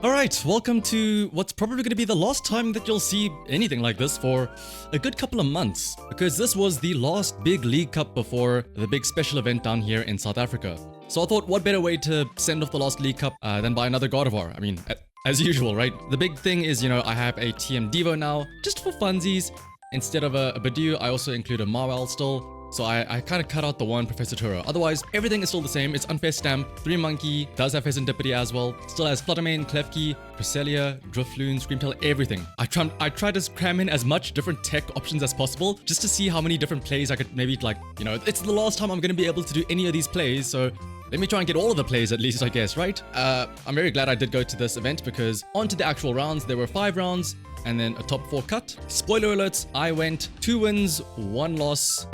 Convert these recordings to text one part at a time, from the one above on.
Alright, welcome to what's probably going to be the last time that you'll see anything like this for a good couple of months, because this was the last big League Cup before the big special event down here in South Africa. So I thought, what better way to send off the last League Cup than buy another Gardevoir? I mean, as usual, right? The big thing is, you know, I have a TM Devo now, just for funsies. Instead of a Badoo, I also include a Mawile still. So I kind of cut out the one Professor Turo. Otherwise, everything is still the same. It's Unfair Stamp, 3 Monkey, does have Fezandipiti as well. Still has Flutter Mane, Klefki, Cresselia, Drifloon, Screamtail, everything. I tried to cram in as much different tech options as possible, just to see how many different plays I could maybe, like, you know, it's the last time I'm going to be able to do any of these plays, so let me try and get all of the plays at least, I guess, right? I'm very glad I did go to this event, because onto the actual rounds, there were 5 rounds, and then a top 4 cut. Spoiler alerts, I went 2 wins, 1 loss,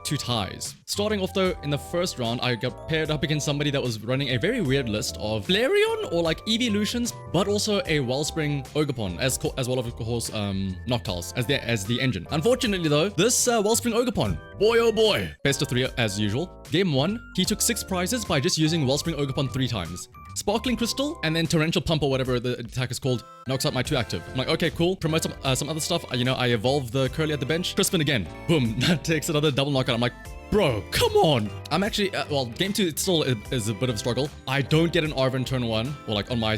2 ties. Starting off though, in the first round, I got paired up against somebody that was running a very weird list of Flareon or like Evolutions, but also a Wellspring Ogrepon, as well of course Noctiles as the engine. Unfortunately though, this Wellspring Ogrepon, boy oh boy, best of 3 as usual. Game 1, he took 6 prizes by just using Wellspring Ogrepon 3 times. Sparkling Crystal, and then Torrential Pump or whatever the attack is called, knocks out my 2 active. I'm like, okay, cool. Promote some other stuff. You know, I evolve the Kirlia at the bench. Crispin again. Boom. That takes another double knockout. I'm like, bro, come on. I'm actually, well, game 2 it still is a bit of a struggle. I don't get an Arven turn 1, or like on my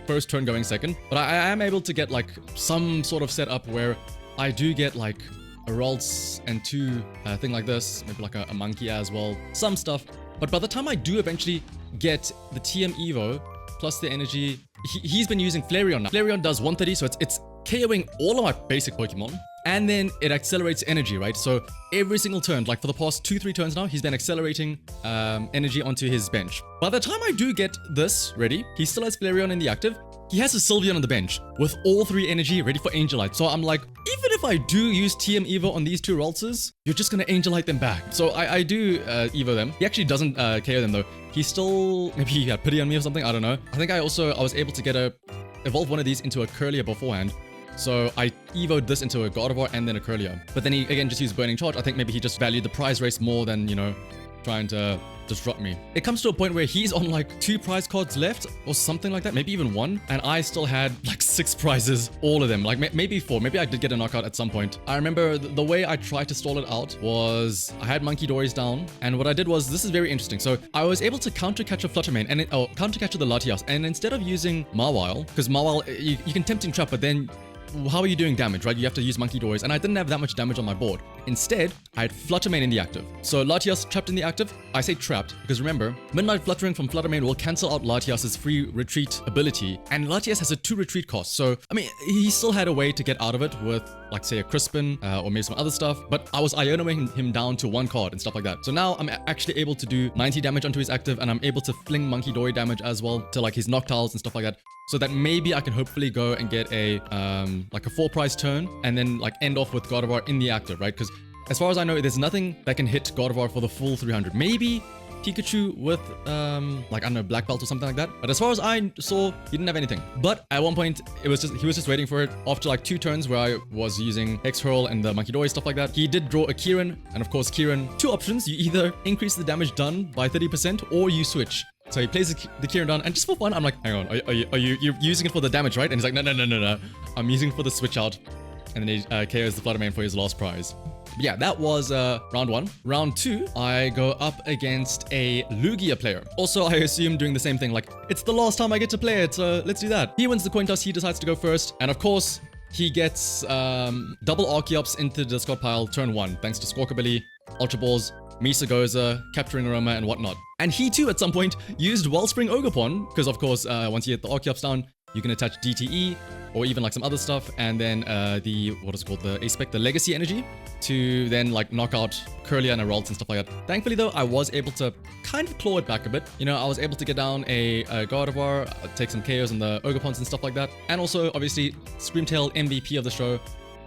first turn going second, but I am able to get like some sort of setup where I do get like a Ralts and 2 thing like this, maybe like a monkey as well, some stuff. But by the time I do eventually get the TM Evo plus the energy, he's been using Flareon now. Flareon does 130, so it's KOing all of my basic Pokemon, and then it accelerates energy, right? So every single turn, like for the past 2-3 turns now, he's been accelerating energy onto his bench. By the time I do get this ready, he still has Flareon in the active. He has a Sylveon on the bench with all 3 energy ready for Angelite. So I'm like, even if I do use TM Evo on these 2 Raltses, you're just gonna Angelite them back. So I do Evo them. He actually doesn't KO them though. He still, maybe he had pity on me or something, I don't know. I think I was able to get evolve one of these into a Kirlia beforehand. So I evoed this into a Gardevoir and then a Kirlia. But then he again just used Burning Charge. I think maybe he just valued the prize race more than, you know, trying to disrupt me. It comes to a point where he's on like 2 prize cards left or something like that, maybe even 1, and I still had like 6 prizes, all of them, like maybe 4. Maybe I did get a knockout at some point. I remember the way I tried to stall it out was I had Munkidori down, and what I did was, this is very interesting. So I was able to counter catch a Flutter Mane and counter catch the Latias, and instead of using Mawile, because Mawile you can Tempting Trap, but then how are you doing damage, right? You have to use Munkidori, and I didn't have that much damage on my board. Instead, I had Flutter Mane in the active. So Latias trapped in the active. I say trapped because remember, Midnight Fluttering from Flutter Mane will cancel out Latias's free retreat ability, and Latias has a 2 retreat cost. So, I mean, he still had a way to get out of it with, like, say, a Crispin or maybe some other stuff, but I was Ionoing him down to 1 card and stuff like that. So now I'm actually able to do 90 damage onto his active, and I'm able to fling Munkidori damage as well to, like, his Noctiles and stuff like that. So that maybe I can hopefully go and get a like a 4 prize turn and then like end off with Gardevoir in the active, right? Because as far as I know, there's nothing that can hit Gardevoir for the full 300. Maybe Pikachu with like, I don't know, Black Belt or something like that. But as far as I saw, he didn't have anything. But at one point, he was just waiting for it. After like 2 turns where I was using Hex Hurl and the Munkidori, stuff like that, he did draw a Kieran. And of course, Kieran, 2 options. You either increase the damage done by 30% or you switch. So he plays the Kieran down, and just for fun, I'm like, hang on, you're using it for the damage, right? And he's like, no. I'm using it for the switch out. And then he KOs the Flutter Mane for his last prize. But yeah, that was round 1. Round 2, I go up against a Lugia player. Also, I assume doing the same thing, like, it's the last time I get to play it, so let's do that. He wins the coin toss, he decides to go first, and of course, he gets double Archeops into the discard pile turn 1, thanks to Squawkabilly, Ultra Balls, Misagoza, Capturing Aroma, and whatnot. And he too, at some point, used Wellspring Ogrepon, because of course, once you get the Archeops down, you can attach DTE, or even like some other stuff, and then what is it called, the Legacy Energy, to then like knock out Kirlia and a Ralts and stuff like that. Thankfully though, I was able to kind of claw it back a bit. You know, I was able to get down a Gardevoir, take some KOs on the Ogrepons and stuff like that, and also obviously Screamtail MVP of the show.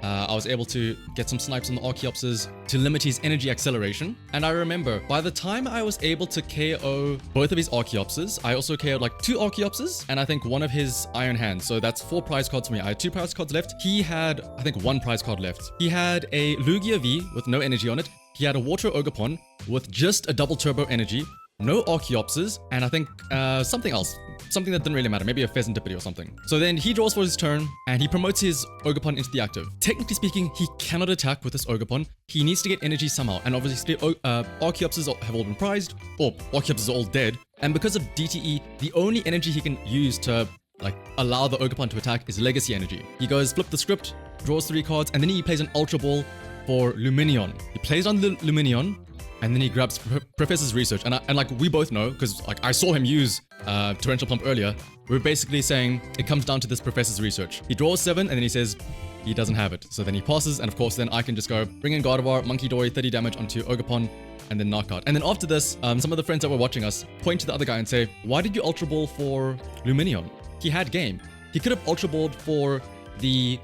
I was able to get some snipes on the Archeopses to limit his energy acceleration. And I remember, by the time I was able to KO both of his Archeopses, I also KO'd like 2 Archeopses and I think 1 of his Iron Hands. So that's 4 prize cards for me. I had 2 prize cards left. He had, I think, 1 prize card left. He had a Lugia V with no energy on it. He had a Water Ogrepon with just a double turbo energy, no Archeopses, and I think something else. something that didn't really matter, maybe a Fezandipiti or something. So then he draws for his turn, and he promotes his Ogrepon into the active. Technically speaking, he cannot attack with this Ogrepon. He needs to get energy somehow, and obviously Archeopses have all been prized, or Archeopses are all dead, and because of DTE, the only energy he can use to like allow the Ogrepon to attack is Legacy energy. He goes flip the script, draws 3 cards, and then he plays an Ultra Ball for Lumineon. He plays on the Lumineon, and then he grabs Professor's Research. And like we both know, because like I saw him use Torrential Pump earlier, we're basically saying it comes down to this Professor's Research. He draws 7, and then he says he doesn't have it. So then he passes, and of course then I can just go bring in Gardevoir, Munkidori, 30 damage onto Ogrepon, and then knockout. And then after this, some of the friends that were watching us point to the other guy and say, why did you Ultra Ball for Lumineon? He had game. He could have Ultra Balled for the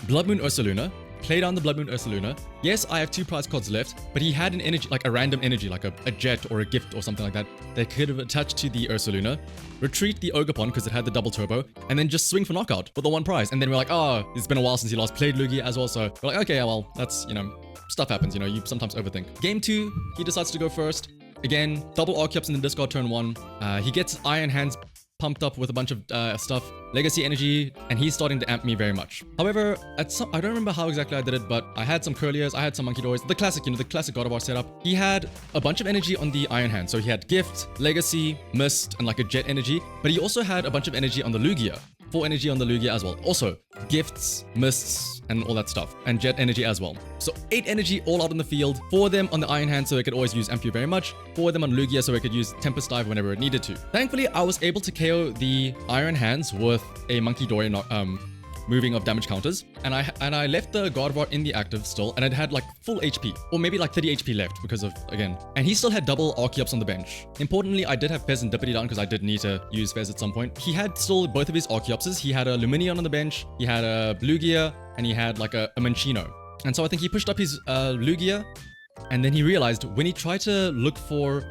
Blood Moon Ursaluna, play down the Blood Moon Ursaluna. Yes, I have 2 prize cards left, but he had an energy, like a random energy, like a jet or a gift or something like that, that could have attached to the Ursaluna, retreat the Ogrepon because it had the double turbo, and then just swing for knockout for the 1 prize. And then we're like, oh, it's been a while since he last played Lugia as well, so we're like, okay, well, that's, you know, stuff happens, you know, you sometimes overthink. Game 2, he decides to go first. Again, double Archeops in the discard turn 1. He gets Iron Hands pumped up with a bunch of stuff, Legacy energy, and he's starting to amp me very much. However, I don't remember how exactly I did it, but I had some Kirlias, I had some Munkidoris, the classic, you know, the classic Gardevoir setup. He had a bunch of energy on the Iron Hand, so he had Gift, Legacy, Mist, and like a Jet energy, but he also had a bunch of energy on the Lugia. 4 energy on the Lugia as well. Also, gifts, mists, and all that stuff. And jet energy as well. So 8 energy all out in the field. 4 of them on the Iron Hand so I could always use Ampere very much. 4 of them on Lugia so I could use Tempest Dive whenever it needed to. Thankfully, I was able to KO the Iron Hands with a Munkidori moving of damage counters, and I left the Gardevoir in the active still, and it had like full HP, or maybe like 30 HP left because of, again, and he still had double Archeops on the bench. Importantly, I did have Fezandipiti down because I did need to use Fez at some point. He had still both of his Archeopses. He had a Lumineon on the bench, he had a Lugia, and he had like a Minccino. And so I think he pushed up his Lugia, and then he realized when he tried to look for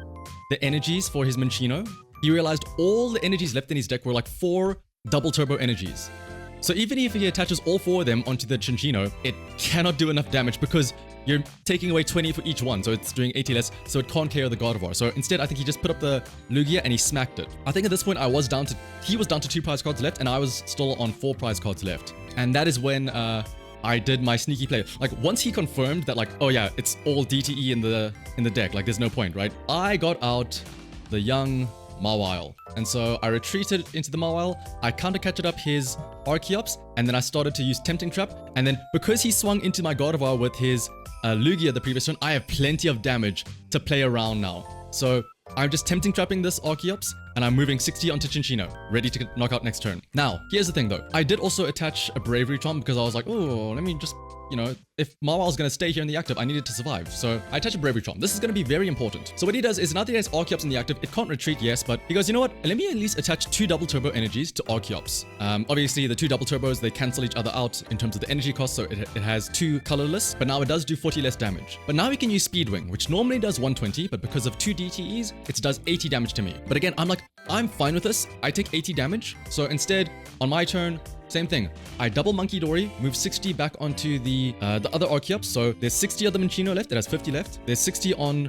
the energies for his Minccino, he realized all the energies left in his deck were like 4 double turbo energies. So even if he attaches all 4 of them onto the Minccino, it cannot do enough damage because you're taking away 20 for each one, so it's doing 80 less, so it can't KO the Gardevoir. So instead, I think he just put up the Lugia and he smacked it. I think at this point, he was down to 2 prize cards left, and I was still on 4 prize cards left. And that is when I did my sneaky play. Like once he confirmed that, like, oh yeah, it's all DTE in the deck, like there's no point, right? I got out the young Mawile. And so I retreated into the Mawile, I counter-catched up his Archeops, and then I started to use Tempting Trap. And then because he swung into my Gardevoir with his Lugia the previous turn, I have plenty of damage to play around now. So I'm just Tempting Trapping this Archeops, and I'm moving 60 onto Minccino, ready to knock out next turn. Now, here's the thing though. I did also attach a Bravery Charm because I was like, oh, let me just, you know, if Mawile's going to stay here in the active, I needed to survive. So I attach a Bravery Charm. This is going to be very important. So what he does is now that he has Archeops in the active, it can't retreat, yes, but he goes, you know what? Let me at least attach 2 double turbo energies to Archeops. Obviously, the 2 double turbos, they cancel each other out in terms of the energy cost, so it has 2 colorless, but now it does do 40 less damage. But now we can use Speedwing, which normally does 120, but because of 2 DTEs, it does 80 damage to me. But again, I'm like, I'm fine with this. I take 80 damage. So instead, on my turn, same thing. I double Munkidori, move 60 back onto the other Archeops. So there's 60 of the Minccino left, it has 50 left. There's 60 on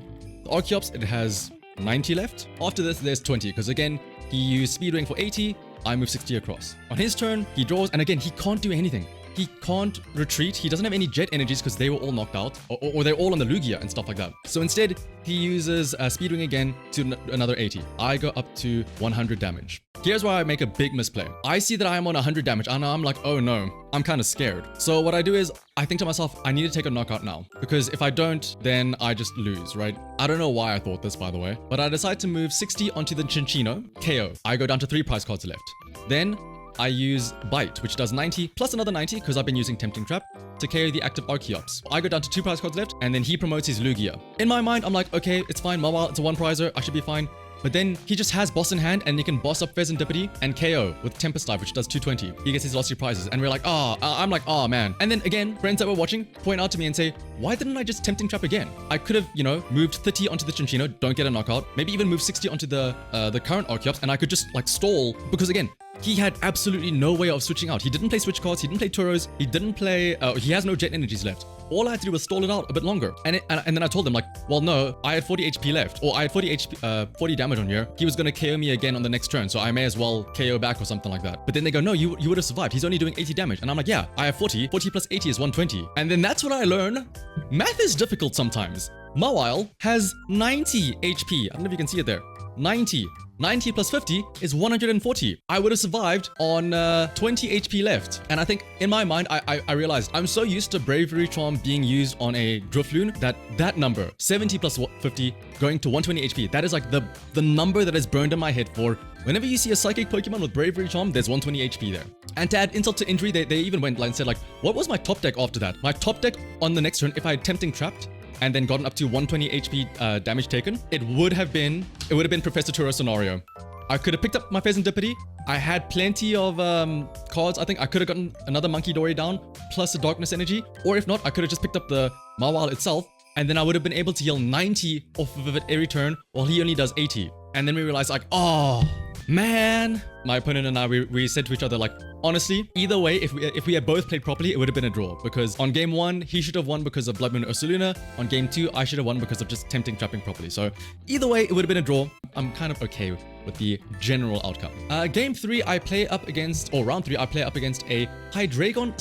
the Archeops, it has 90 left. After this, there's 20, because again, he used Speedwing for 80, I move 60 across. On his turn, he draws, and again, he can't do anything. He can't retreat. He doesn't have any jet energies because they were all knocked out, or they're all on the Lugia and stuff like that. So instead, he uses Speedwing again to another 80. I go up to 100 damage. Here's where I make a big misplay. I see that I am on 100 damage, and I'm like, oh no, I'm kind of scared. So what I do is, I think to myself, I need to take a knockout now, because if I don't, then I just lose, right? I don't know why I thought this, by the way, but I decide to move 60 onto the Minccino, KO. I go down to 3 prize cards left. Then I use Bite, which does 90 plus another 90 because I've been using Tempting Trap to KO the active Archeops. I go down to 2 prize cards left, and then he promotes his Lugia. In my mind, I'm like, okay, it's fine. Mawile, it's a 1 prizer. I should be fine. But then he just has boss in hand, and he can boss up Fezandipiti and KO with Tempest Dive, which does 220. He gets his last 2 prizes, and we're like, I'm like, oh man. And then again, friends that were watching point out to me and say, why didn't I just Tempting Trap again? I could have, you know, moved 30 onto the Minccino, don't get a knockout. Maybe even move 60 onto the current Archeops, and I could just like stall, because again, he had absolutely no way of switching out. He didn't play switch cards, he didn't play Turos, he didn't play, he has no jet energies left. all I had to do was stall it out a bit longer. And then I told them like, well, no, I had 40 HP left, or I had 40 damage on here. He was going to KO me again on the next turn, so I may as well KO back or something like that. But then they go, no, you would have survived. He's only doing 80 damage. And I'm like, yeah, I have 40. 40 plus 80 is 120. And then that's what I learn. Math is difficult sometimes. Mawile has 90 HP. I don't know if you can see it there. 90. 90 plus 50 is 140. I would have survived on 20 HP left. And I think in my mind, I realized I'm so used to Bravery Charm being used on a Drifloon that number, 70 plus 50 going to 120 HP, that is like the number that is burned in my head for whenever you see a psychic Pokemon with Bravery Charm, there's 120 HP there. And to add insult to injury, they even went and said like, what was my top deck after that? My top deck on the next turn, if I had Tempting Trapped, and then gotten up to 120 HP damage taken, it would have been Professor Turo scenario. I could have picked up my Fezandipiti. I had plenty of cards. I think I could have gotten another Munkidori down, plus a Darkness Energy. Or if not, I could have just picked up the Mawile itself, and then I would have been able to heal 90 off of it every turn, while he only does 80. And then we realized like, oh, man. My opponent and I, we said to each other like, honestly, either way, if we had both played properly, it would have been a draw. Because on game 1, he should have won because of Blood Moon Ursaluna. On game 2, I should have won because of just Tempting Trapping properly. So either way, it would have been a draw. I'm kind of okay with the general outcome. Game 3, I play up against, or round 3, I play up against a Hydraon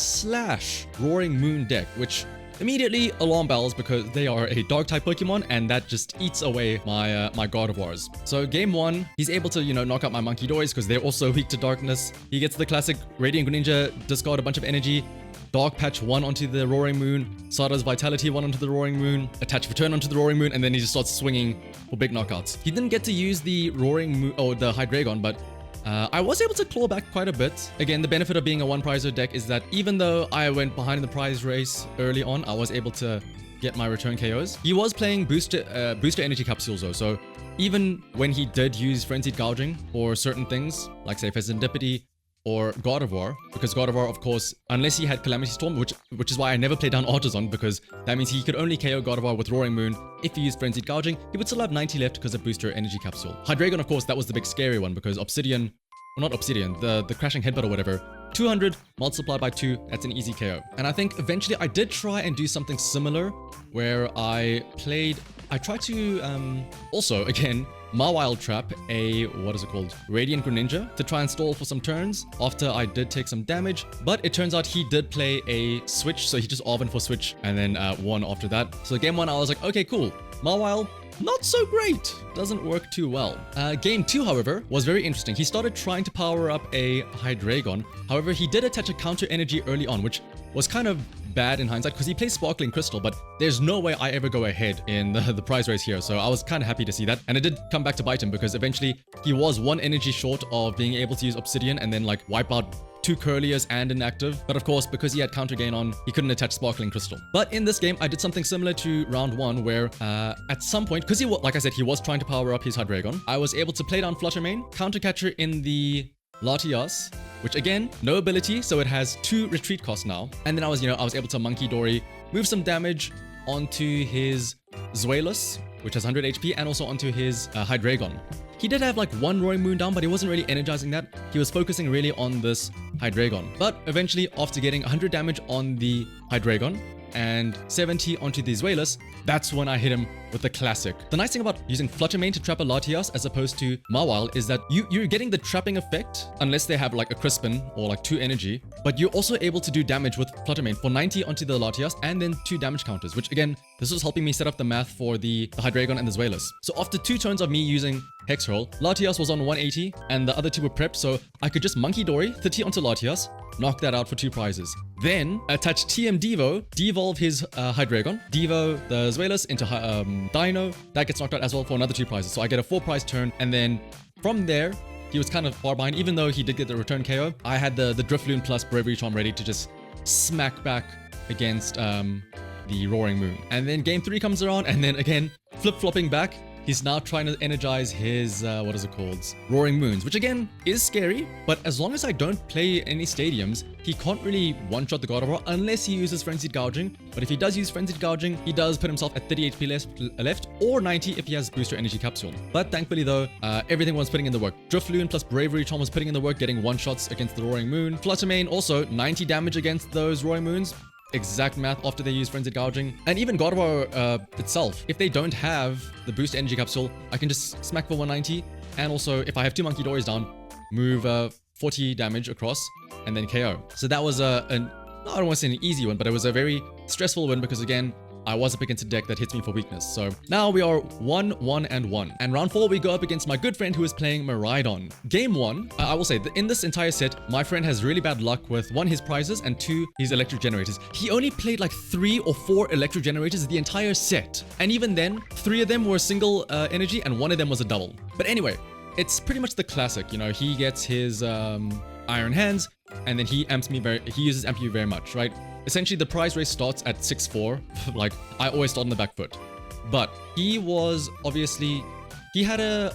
/ Roaring Moon deck, which immediately alarm bells because they are a dog type Pokemon, and that just eats away my my Gardevoirs. So game 1, he's able to, you know, knock out my Munkidoris because they're also weak to darkness. He gets the classic Radiant Greninja, discard a bunch of energy, Dark Patch 1 onto the Roaring Moon, Sada's Vitality 1 onto the Roaring Moon, Attach Return onto the Roaring Moon, and then he just starts swinging for big knockouts. He didn't get to use the Roaring Moon or the Hydraon, but I was able to claw back quite a bit. Again, the benefit of being a one prizer deck is that even though I went behind in the prize race early on, I was able to get my return KOs. He was playing booster energy capsules though, so even when he did use Frenzied Gouging for certain things, like say Fezandipiti or Gardevoir, because Gardevoir, of course, unless he had Calamity Storm, which is why I never played down Artazon, because that means he could only KO Gardevoir with Roaring Moon. If he used Frenzied Gouging, he would still have 90 left because of Booster Energy Capsule. Hydraon, of course, that was the big scary one, because Obsidian, well, not Obsidian, the Crashing Headbutt or whatever, 200 multiplied by 2, that's an easy KO. And I think eventually I did try and do something similar, where I tried to, also, again, Mawile trap a, what is it called, Radiant Greninja to try and stall for some turns after I did take some damage, but it turns out he did play a switch, so he just Arven for switch and then won after that. So game 1 I was like, okay, cool, Mawile, not so great, doesn't work too well. Game 2, however, was very interesting. He started trying to power up a Hydraon. However, he did attach a counter energy early on, which was kind of bad in hindsight because he plays Sparkling Crystal, but there's no way I ever go ahead in the prize race here. So I was kind of happy to see that. And it did come back to bite him because eventually he was one energy short of being able to use Obsidian and then like wipe out 2 Kirlias and inactive. But of course, because he had counter gain on, he couldn't attach Sparkling Crystal. But in this game, I did something similar to round 1 where at some point, because like I said, he was trying to power up his Hydraon, I was able to play down Flutter Mane, counter catcher in the Latias, which again, no ability, so it has 2 retreat costs now. And then I was able to Munkidori, move some damage onto his Zweilous, which has 100 HP, and also onto his Hydraon. He did have like 1 Roaring Moon down, but he wasn't really energizing that. He was focusing really on this Hydraon. But eventually, after getting 100 damage on the Hydraon and 70 onto the Zweilous, that's when I hit him with the classic. The nice thing about using Flutter Mane to trap a Latias as opposed to Mawile is that you're getting the trapping effect unless they have like a Crispin or like 2 energy, but you're also able to do damage with Flutter Mane for 90 onto the Latias and then 2 damage counters, which again, this was helping me set up the math for the Hydraon and the Zweilous. So after 2 turns of me using Hex Hurl, Latias was on 180 and the other 2 were prepped, so I could just Munkidori 30 onto Latias, knock that out for 2 prizes. Then attach TM Devo, devolve his Hydraon, Devo the Zweilous into Dino, that gets knocked out as well for another 2 prizes. So I get a 4 prize turn, and then from there, he was kind of far behind, even though he did get the return KO. I had the Drifloon plus Bravery Charm ready to just smack back against the Roaring Moon. And then game 3 comes around, and then again, flip-flopping back. He's now trying to energize his, what is it called? Roaring Moons, which again is scary, but as long as I don't play any stadiums, he can't really one-shot the Gardevoir unless he uses Frenzied Gouging. But if he does use Frenzied Gouging, he does put himself at 30 HP left, or 90 if he has Booster Energy Capsule. But thankfully though, everything was putting in the work. Drifloon plus Bravery Charm was putting in the work, getting one-shots against the Roaring Moon. Flutter Mane also 90 damage against those Roaring Moons. exact math after they use Frenzied Gouging. And even Gardevoir itself, if they don't have the boost energy capsule, I can just smack for 190. And also, if I have 2 Munkidoris down, move 40 damage across and then KO. So that was I don't want to say an easy win, but it was a very stressful win because again, I was up against a deck that hits me for weakness. So now we are 1-1-1. And round 4, we go up against my good friend who is playing Miraidon. Game 1, I will say that in this entire set, my friend has really bad luck with 1, his prizes, and 2, his electric generators. He only played like 3 or 4 electric generators the entire set. And even then, 3 of them were single energy and 1 of them was a double. But anyway, it's pretty much the classic, you know, he gets his Iron Hands, and then he uses Amp you very much, right? Essentially, the prize race starts at 6-4. Like, I always start on the back foot. But he was obviously...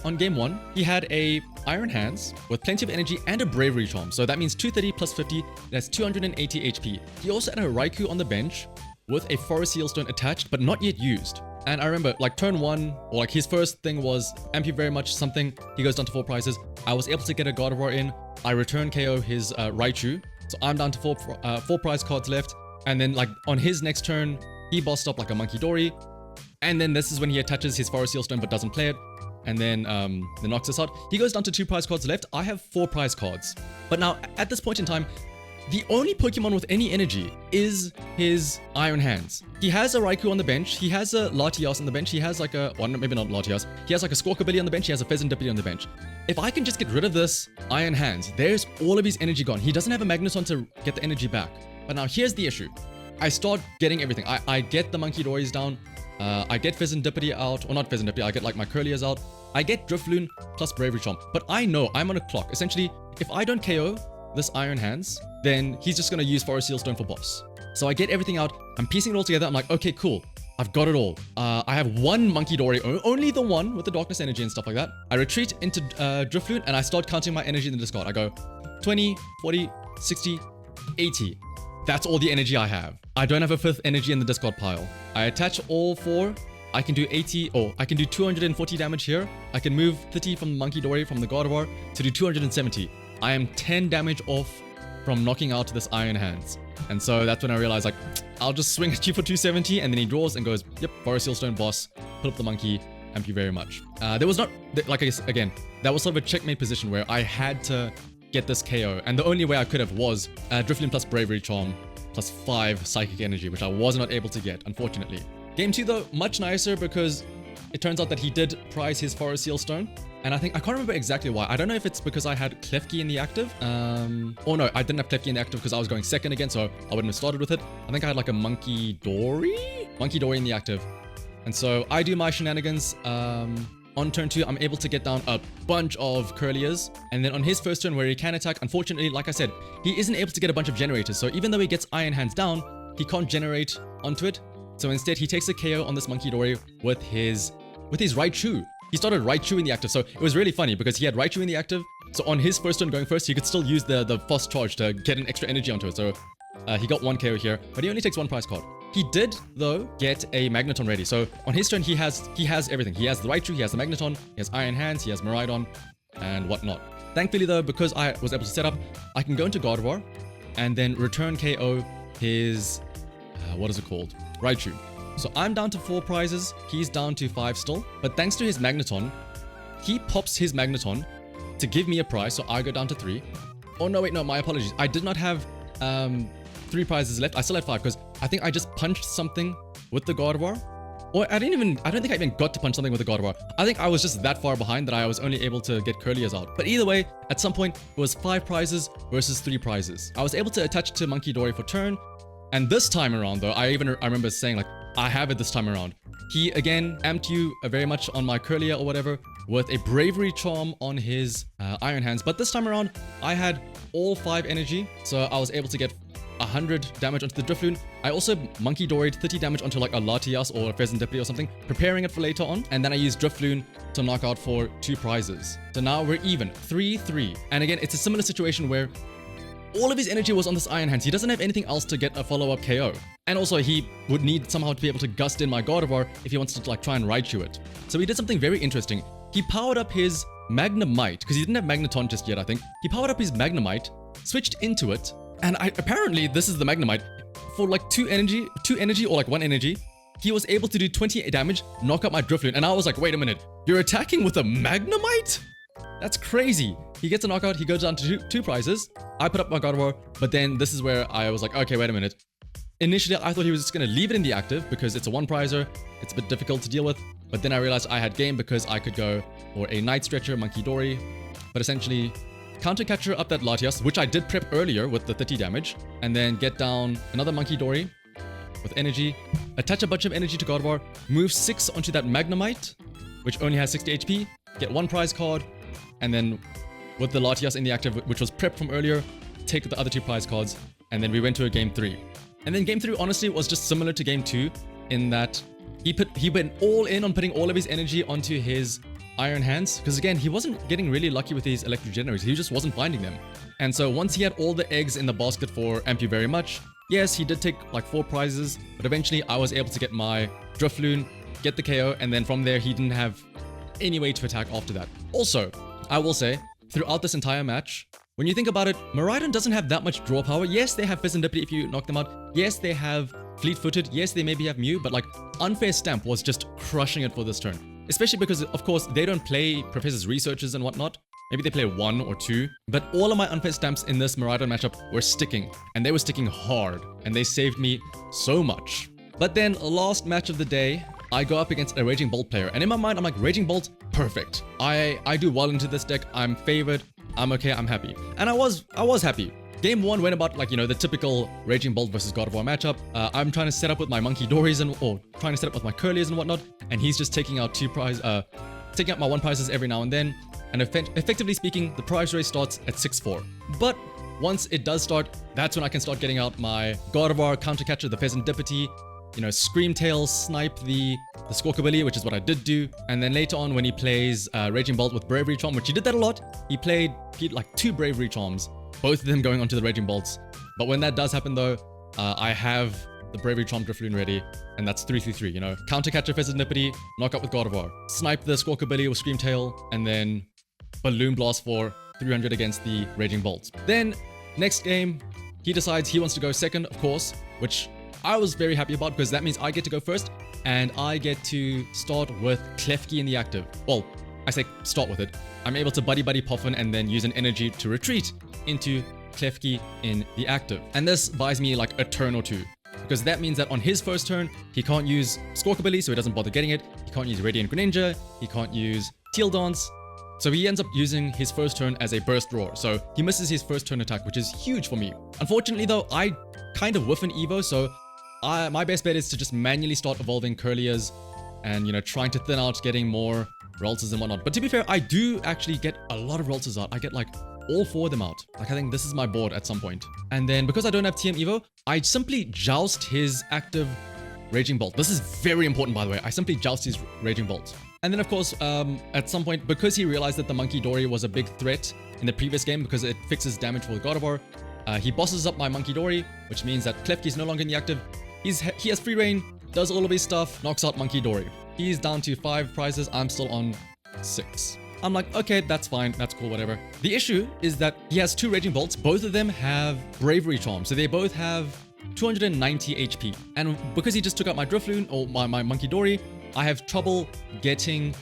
on game 1, he had a Iron Hands with plenty of energy and a Bravery Charm. So that means 230 plus 50, that's 280 HP. He also had a Raikou on the bench with a Forest Sealstone attached, but not yet used. And I remember, like, turn 1, or like his first thing was Amp you very much something. He goes down to 4 prizes. I was able to get a Gardevoir in. I return KO his Raichu. So I'm down to 4 prize cards left. And then, like, on his next turn, he bossed up like a Munkidori. And then this is when he attaches his Forest Sealstone but doesn't play it. And then knocks us out. He goes down to 2 prize cards left. I have 4 prize cards. But now, at this point in time, the only Pokemon with any energy is his Iron Hands. He has a Raikou on the bench. He has a Latias on the bench. He has like a... Well, maybe not Latias. He has like a Squawkabilly on the bench. He has a Fezandipiti on the bench. If I can just get rid of this Iron Hands, there's all of his energy gone. He doesn't have a Magneton to get the energy back. But now here's the issue. I start getting everything. I get the Munkidoris down. I get Fezandipiti out. Or not Fezandipiti. I get like my Kirlias out. I get Drifloon plus Bravery Charm. But I know I'm on a clock. Essentially, if I don't KO this Iron Hands, then he's just going to use Forest Sealstone for boss. So I get everything out. I'm piecing it all together. I'm like, okay, cool. I've got it all. I have 1 Munkidori, only the one with the Darkness energy and stuff like that. I retreat into Drifloon and I start counting my energy in the discard. I go 20, 40, 60, 80. That's all the energy I have. I don't have a 5th energy in the discard pile. I attach all 4. I can do 80, I can do 240 damage here. I can move 30 from the Munkidori from the Gardevoir to do 270. I am 10 damage off from knocking out this Iron Hands. And so that's when I realized, like, I'll just swing at you for 270, and then he draws and goes, yep, Forest Sealstone boss, put up the monkey, thank you very much. There was not, like I guess, again, that was sort of a checkmate position where I had to get this KO, and the only way I could have was Drifloon plus Bravery Charm plus 5 Psychic Energy, which I was not able to get, unfortunately. Game 2 though, much nicer because it turns out that he did prize his Forest Sealstone. And I can't remember exactly why. I don't know if it's because I had Klefki in the active. Or no, I didn't have Klefki in the active because I was going second again, so I wouldn't have started with it. I think I had like a Munkidori in the active. And so I do my shenanigans. On turn 2, I'm able to get down a bunch of Kirlias. And then on his first turn where he can attack, unfortunately, like I said, he isn't able to get a bunch of generators. So even though he gets Iron Hands down, he can't generate onto it. So instead, he takes a KO on this Munkidori with his Raichu. He started Raichu in the active, so it was really funny because he had Raichu in the active. So on his first turn going first, he could still use the fast charge to get an extra energy onto it. So he got 1 KO here, but he only takes 1 prize card. He did, though, get a Magneton ready. So on his turn, he has everything. He has the Raichu, he has the Magneton, he has Iron Hands, he has Miraidon, and whatnot. Thankfully, though, because I was able to set up, I can go into Gardevoir and then return KO his, what is it called? Raichu. So I'm down to 4 prizes, he's down to 5 still, but thanks to his Magneton, he pops his Magneton to give me a prize, so I go down to 3. Oh no, wait, no, my apologies. I did not have 3 prizes left. I still had 5 because I think I just punched something with the Gardevoir. Or I don't think I even got to punch something with the Gardevoir. I think I was just that far behind that I was only able to get Kirlias out. But either way, at some point, it was 5 prizes versus 3 prizes. I was able to attach to Munkidori for turn, and this time around though, I remember saying like, I have it this time around. He again amped you very much on my Kirlia or whatever with a Bravery Charm on his Iron Hands. But this time around, I had all 5 energy, so I was able to get 100 damage onto the Drifloon. I also Munkidoried 30 damage onto like a Latias or a Fezandipiti or something, preparing it for later on. And then I used Drifloon to knock out for 2 prizes. So now we're even, 3-3. And again, it's a similar situation where all of his energy was on this Iron Hands. He doesn't have anything else to get a follow-up KO. And also he would need somehow to be able to gust in my Gardevoir if he wants to like try and Raichu it. So he did something very interesting. He powered up his Magnemite, because he didn't have Magneton just yet, I think. He powered up his Magnemite, switched into it, and apparently this is the Magnemite. for like 2 energy or like 1 energy, he was able to do 20 damage, knock out my Drifloon, and I was like, wait a minute, you're attacking with a Magnemite? That's crazy. He gets a knockout, he goes down to two prizes. I put up my Gardevoir, but then this is where I was like, okay, wait a minute. Initially, I thought he was just going to leave it in the active because it's a 1-prizer. It's a bit difficult to deal with. But then I realized I had game because I could go for a Night Stretcher, Munkidori. But essentially, Counter Catcher up that Latias, which I did prep earlier with the 30 damage. And then get down another Munkidori with energy. Attach a bunch of energy to Gardevoir. Move 6 onto that Magnemite, which only has 60 HP. Get 1 prize card. And then with the Latias in the active, which was prepped from earlier, take the other 2 prize cards. And then we went to a game 3. And then game 3 honestly was just similar to game 2 in that he went all in on putting all of his energy onto his Iron Hands, because again, he wasn't getting really lucky with these electric generators. He just wasn't finding them. And so once he had all the eggs in the basket for Amp You Very Much, yes, he did take like 4 prizes, but eventually I was able to get my Drifloon, get the KO, and then from there he didn't have any way to attack after that. Also, I will say, throughout this entire match, when you think about it, Miraidon doesn't have that much draw power. Yes, they have Fezandipiti if you knock them out. Yes, they have Fleet-Footed. Yes, they maybe have Mew, but like Unfair Stamp was just crushing it for this turn. Especially because, of course, they don't play Professor's Researches and whatnot. Maybe they play 1 or 2. But all of my Unfair Stamps in this Miraidon matchup were sticking. And they were sticking hard. And they saved me so much. But then, last match of the day, I go up against a Raging Bolt player. And in my mind, I'm like, Raging Bolt, perfect. I do well into this deck. I'm favored. I'm okay, I'm happy. And I was happy. Game 1 went about like, you know, the typical Raging Bolt versus Gardevoir matchup. I'm trying to set up with my Munkidoris or trying to set up with my Kirlias and whatnot. And he's just taking out taking out my 1 prizes every now and then. And effectively speaking, the prize race starts at 6-4. But once it does start, that's when I can start getting out my Gardevoir, Counter Catcher, the Fezandipiti, you know, Screamtail, snipe the Squawkabilly, which is what I did do. And then later on when he plays Raging Bolt with Bravery Charm, which he did that a lot, he played like 2 Bravery Charms, both of them going onto the Raging Bolts. But when that does happen though, I have the Bravery Charm Drifloon ready, and that's 3-3-3, you know. Counter Catcher Fezandipiti, knock out with Gardevoir, snipe the Squawkabilly with Screamtail, and then Balloon Blast for 300 against the Raging Bolts. Then, next game, he decides he wants to go second, of course, which I was very happy about because that means I get to go first and I get to start with Klefki in the active. Well, I say start with it. I'm able to Buddy-Buddy Poffin and then use an energy to retreat into Klefki in the active. And this buys me like a turn or 2 because that means that on his first turn, he can't use Squawkabilly, so he doesn't bother getting it. He can't use Radiant Greninja. He can't use Teal Dance. So he ends up using his first turn as a Burst Roar. So he misses his first turn attack, which is huge for me. Unfortunately though, I kind of whiff an Evo, so my best bet is to just manually start evolving Kirlias and, you know, trying to thin out, getting more Raltses and whatnot. But to be fair, I do actually get a lot of Raltses out. I get like all 4 of them out. Like I think this is my board at some point. And then because I don't have TM Evo, I simply joust his active Raging Bolt. This is very important, by the way. I simply joust his Raging Bolt. And then of course, at some point, because he realized that the Munkidori was a big threat in the previous game because it fixes damage for Gardevoir, he bosses up my Munkidori, which means that Klefki is no longer in the active. He has free reign, does all of his stuff, knocks out Munkidori. He's down to 5 prizes, I'm still on 6. I'm like, okay, that's fine, that's cool, whatever. The issue is that he has 2 Raging Bolts, both of them have Bravery Charm, so they both have 290 HP. And because he just took out my Drifloon, or my Munkidori, I have trouble getting,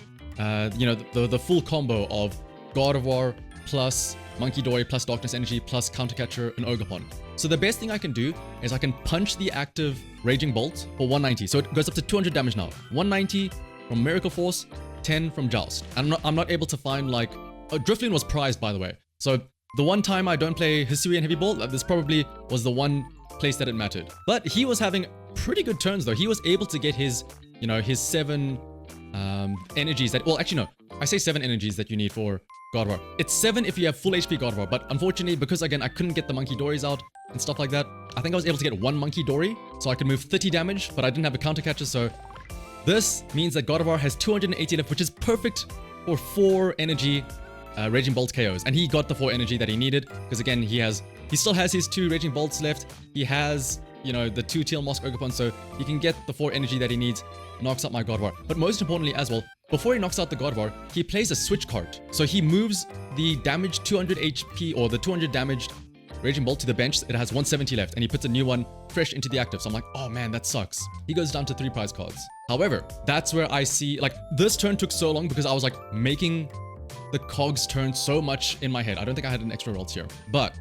you know, the full combo of Gardevoir plus Munkidori plus Darkness Energy plus Counter Catcher and Ogrepon. So the best thing I can do is I can punch the active Raging Bolt for 190. So it goes up to 200 damage now. 190 from Miracle Force, 10 from Joust. I'm not able to find like... Drifloon was prized, by the way. So the one time I don't play Hisui and Heavy Ball, this probably was the one place that it mattered. But he was having pretty good turns though. He was able to get his, you know, his 7 energies that... Well, actually no. I say 7 energies that you need for Gardevoir. It's 7 if you have full HP Gardevoir, but unfortunately, because again, I couldn't get the Munkidoris out and stuff like that, I think I was able to get 1 Munkidori, so I could move 30 damage, but I didn't have a Counter Catcher, so this means that Gardevoir has 280 left, which is perfect for 4 energy Raging Bolt KOs, and he got the 4 energy that he needed, because again, he still has his 2 Raging Bolts left, he has, you know, the 2 Teal Mosk Ogrepon, so he can get the 4 energy that he needs, knocks out my Gardevoir. But most importantly as well, before he knocks out the Gardevoir, he plays a switch card. So he moves the damaged 200 HP or the 200 damaged Raging Bolt to the bench. It has 170 left, and he puts a new one fresh into the active. So I'm like, oh man, that sucks. He goes down to 3 prize cards. However, that's where I see, like, this turn took so long because I was like making the cogs turn so much in my head. I don't think I had an extra Ralts here, but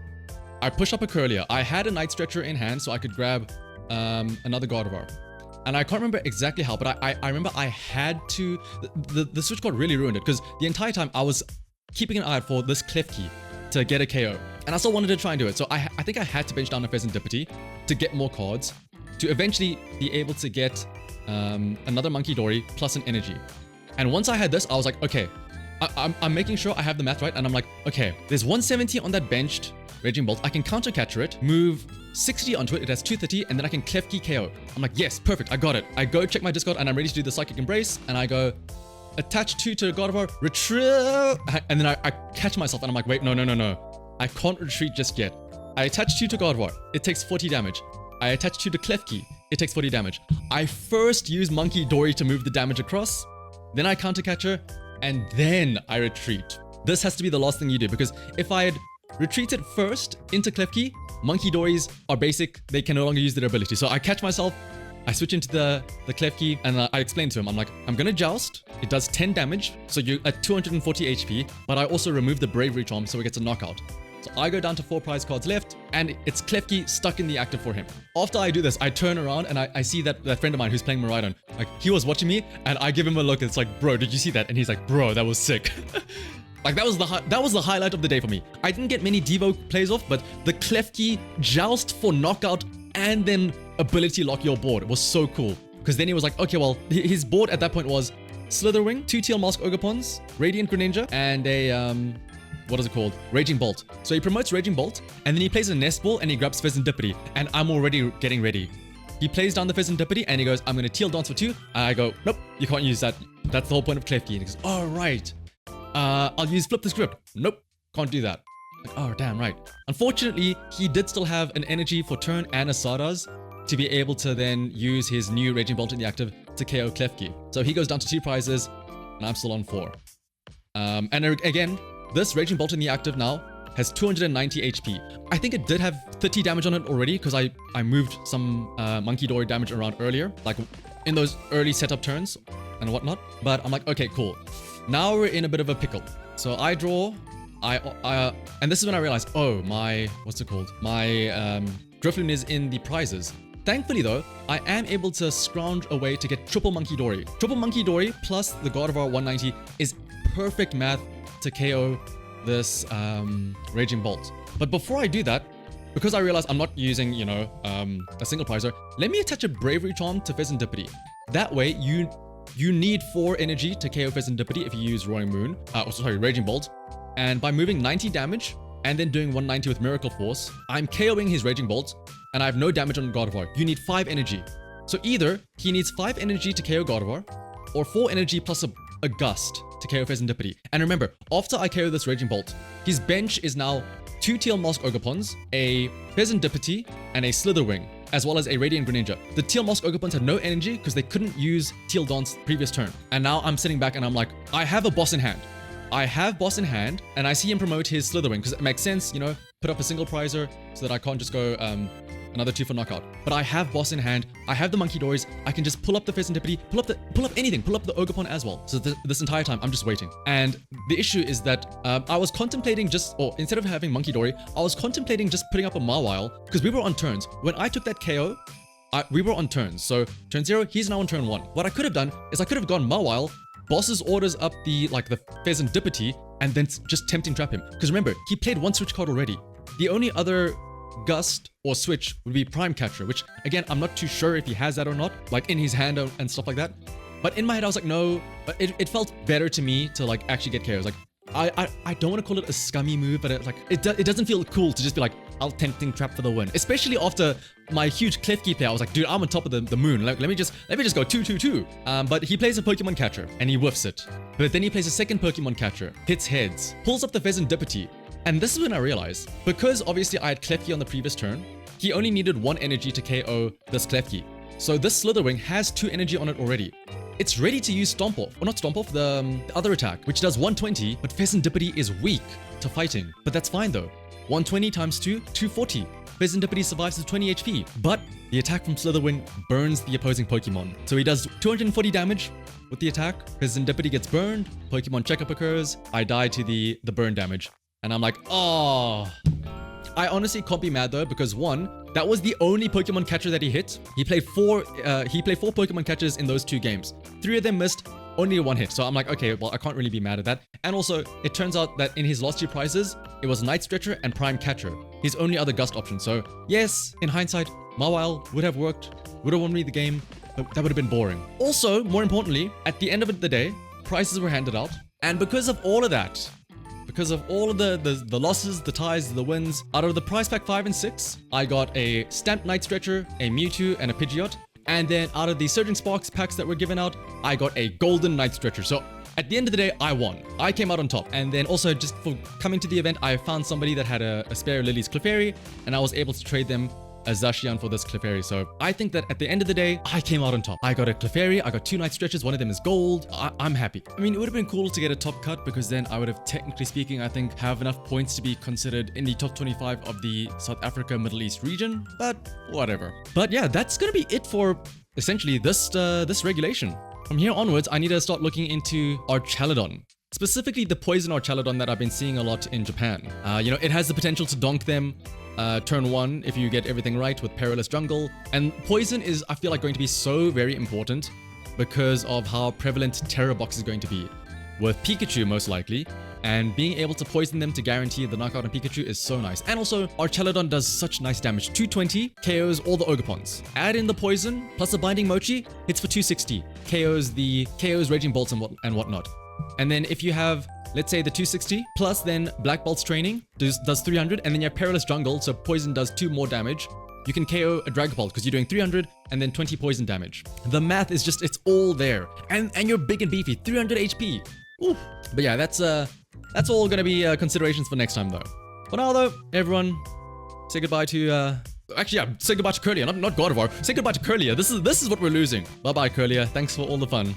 I push up a Kirlia. I had a Night Stretcher in hand, so I could grab another Gardevoir. And I can't remember exactly how, but I remember I had to, the switch card really ruined it because the entire time I was keeping an eye out for this Klefki to get a KO. And I still wanted to try and do it. So I think I had to bench down a Fezandipiti to get more cards to eventually be able to get another Munkidori plus an energy. And once I had this, I was like, okay, I'm making sure I have the math right. And I'm like, okay, there's 170 on that benched Raging Bolt. I can counter catcher it, move 60 onto it. It has 230, and then I can Klefki KO. I'm like, yes, perfect. I got it. I go check my discard, and I'm ready to do the Psychic Embrace. And I go attach 2 to Gardevoir, retrieve, and then I catch myself, and I'm like, wait, no. I can't retreat just yet. I attach 2 to Gardevoir. It takes 40 damage. I attach 2 to Klefki. It takes 40 damage. I first use Munkidori to move the damage across. Then I counter catcher, and then I retreat. This has to be the last thing you do, because if I had retreated first into Klefki, Munkidoris are basic. They can no longer use their ability. So I catch myself. I switch into the Klefki, and I explain to him, I'm like, I'm gonna Joust. It does 10 damage, so you're at 240 HP, but I also remove the Bravery Charm, so it gets a knockout. So I go down to 4 prize cards left, and it's Klefki stuck in the active for him. After I do this, I turn around, and I see that friend of mine who's playing Miraidon. Like, he was watching me, and I give him a look, and it's like, bro, did you see that? And he's like, bro, that was sick. Like, that was the highlight of the day for me. I didn't get many Devo plays off, but the Klefki Joust for knockout and then ability lock your board was so cool. Because then he was like, okay, well, his board at that point was Slitherwing, 2 Teal Mask Ogrepons, Radiant Greninja, and a, what is it called? Raging Bolt. So he promotes Raging Bolt, and then he plays a Nest Ball, and he grabs Fezandipiti, and I'm already getting ready. He plays down the Fezandipiti, and he goes, I'm going to Teal Dance for 2. I go, nope, you can't use that. That's the whole point of Klefki. And he goes, all right. I'll use Flip the Script. Nope, can't do that. Like, oh, damn, right. Unfortunately, he did still have an energy for turn and a Stardust to be able to then use his new Raging Bolt in the active to KO Klefki. So he goes down to 2 prizes, and I'm still on 4. And again, this Raging Bolt in the active now has 290 HP. I think it did have 30 damage on it already because I moved some Munkidori damage around earlier, like in those early setup turns and whatnot. But I'm like, okay, cool. Now we're in a bit of a pickle. So I draw, and this is when I realized, oh, my, what's it called? My Drifloon is in the prizes. Thankfully though, I am able to scrounge a way to get triple Munkidori. Triple Munkidori plus the Gardevoir 190 is perfect math to KO this Raging Bolt. But before I do that, because I realize I'm not using, you know, a single prizer, let me attach a Bravery Charm to Fezandipiti. That way, you need 4 energy to KO Fezandipiti if you use Roaring Moon, Raging Bolt. And by moving 90 damage and then doing 190 with Miracle Force, I'm KOing his Raging Bolt, and I have no damage on Gardevoir. You need 5 energy. So either he needs 5 energy to KO Gardevoir, or 4 energy plus a Gust to KO Fezandipiti. And remember, after I KO this Raging Bolt, his bench is now 2 Teal Mask Ogrepons, a Fezandipiti, and a Slitherwing, as well as a Radiant Greninja. The Teal Mask Ogrepons had no energy because they couldn't use Teal Dance previous turn. And now I'm sitting back and I'm like, I have a boss in hand. I have boss in hand, and I see him promote his Slitherwing because it makes sense, you know, put up a single prizer so that I can't just go another 2 for knockout. But I have boss in hand. I have the Munkidoris. I can just pull up the Fezandipiti, pull up anything, pull up the Ogrepon as well. So this entire time, I'm just waiting. And the issue is that I was contemplating instead of having Munkidori, I was contemplating just putting up a Mawile because we were on turns. When I took that KO, we were on turns. So turn 0, he's now on turn 1. What I could have done is I could have gone Mawile, Boss's orders up the Fezandipiti, and then just tempting trap him. Because remember, he played 1 switch card already. The only other Gust or switch would be Prime Catcher, which again, I'm not too sure if he has that or not, like in his hand and stuff like that. But in my head, I was like, no, but it felt better to me to like actually get KOs. Like, I don't want to call it a scummy move, but it doesn't feel cool to just be like, I'll tempting trap for the win. Especially after my huge Klefki play, I was like, dude, I'm on top of the moon. Like, let me just go 2-2-2. But he plays a Pokemon catcher and he whiffs it. But then he plays a second Pokemon catcher, hits heads, pulls up the Fezandipiti. And this is when I realized, because obviously I had Klefki on the previous turn, he only needed 1 energy to KO this Klefki. So this Slitherwing has 2 energy on it already. It's ready to use Stomp Off, or not Stomp Off, the other attack, which does 120, but Fezandipiti is weak to fighting. But that's fine though. 120 times 2, 240. Fezandipiti survives with 20 HP, but the attack from Slitherwing burns the opposing Pokemon. So he does 240 damage with the attack. Fezandipiti gets burned, Pokemon checkup occurs, I die to the burn damage. And I'm like, oh. I honestly can't be mad though, because one, that was the only Pokemon catcher that he hit. He played four Pokemon catchers in those 2 games. 3 of them missed, only 1 hit. So I'm like, okay, well, I can't really be mad at that. And also, it turns out that in his last 2 prizes, it was Night Stretcher and Prime Catcher, his only other Gust option. So yes, in hindsight, Mawile would have worked, would have won me the game, but that would have been boring. Also, more importantly, at the end of the day, prizes were handed out. And because of all of that, because of all of the losses, the ties, the wins, out of the prize pack 5 and 6, I got a Stamped Night Stretcher, a Mewtwo, and a Pidgeot. And then out of the Surging Sparks packs that were given out, I got a Golden Night Stretcher. So at the end of the day, I won. I came out on top. And then also just for coming to the event, I found somebody that had a spare Lily's Clefairy, and I was able to trade them a Zacian for this Clefairy. So I think that at the end of the day, I came out on top. I got a Clefairy, I got 2 Night Stretchers, one of them is gold. I'm happy. I mean, it would have been cool to get a top cut, because then I would have, technically speaking, I think, have enough points to be considered in the top 25 of the South Africa Middle East region, but whatever. But yeah, that's gonna be it for essentially this regulation. From here onwards, I need to start looking into Archaludon. Specifically the poison Archaludon that I've been seeing a lot in Japan. You know, it has the potential to donk them turn 1 if you get everything right with Perilous Jungle. And poison is, I feel like, going to be so very important because of how prevalent Terror Box is going to be. With Pikachu most likely, and being able to poison them to guarantee the knockout on Pikachu is so nice. And also, Archaludon does such nice damage. 220 KOs all the Ogrepons. Add in the poison, plus a Binding Mochi, hits for 260. KOs Raging Bolts and whatnot. And then if you have, let's say, the 260, plus then Black Bolt's Training does 300, and then you have Perilous Jungle, so poison does 2 more damage. You can KO a Dragapult because you're doing 300 and then 20 poison damage. The math is just, it's all there. And you're big and beefy, 300 HP. Ooh. But yeah, that's all gonna be considerations for next time though. For now though, everyone, say goodbye to, actually, yeah, say goodbye to Kirlia, not Gardevoir. Say goodbye to Kirlia. This is what we're losing. Bye-bye, Kirlia. Thanks for all the fun.